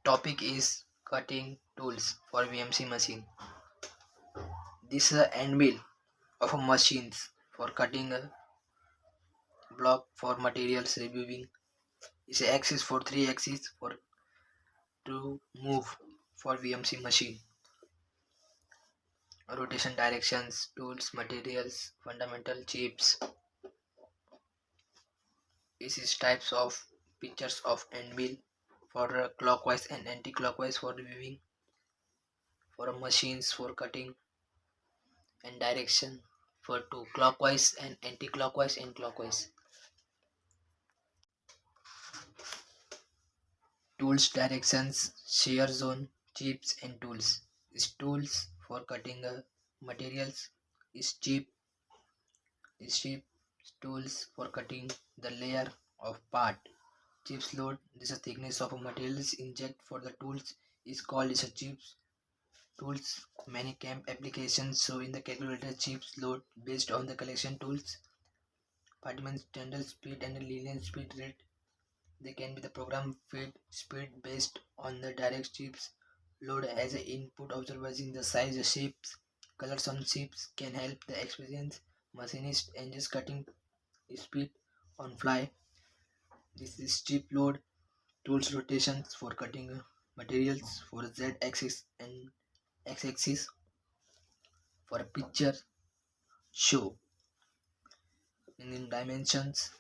Topic is cutting tools for VMC machine. This is a end mill of a machines for cutting a block for materials reviewing. Is a axis for three axes for to move for VMC machine. Rotation directions, tools, materials, fundamental chips. This is types of pictures of end mill for clockwise and anti-clockwise for reviewing, for machines for cutting, and direction for two clockwise and anti-clockwise and clockwise. Tools directions, shear zone, chips and tools. Is tools for cutting materials. Is chip tools for cutting the layer of part. Chips load. This is thickness of a materials inject for the tools is called as a chips tools. Many camp applications show in the calculator chips load based on the collection tools. Partimen standard speed and the linear speed rate. They can be the program feed speed based on the direct chips load as an input. Observing the size, shapes, colors on chips can help the experience machinist and just cutting speed on fly. This is chip load tools rotations for cutting materials for Z axis and X axis for a picture show in dimensions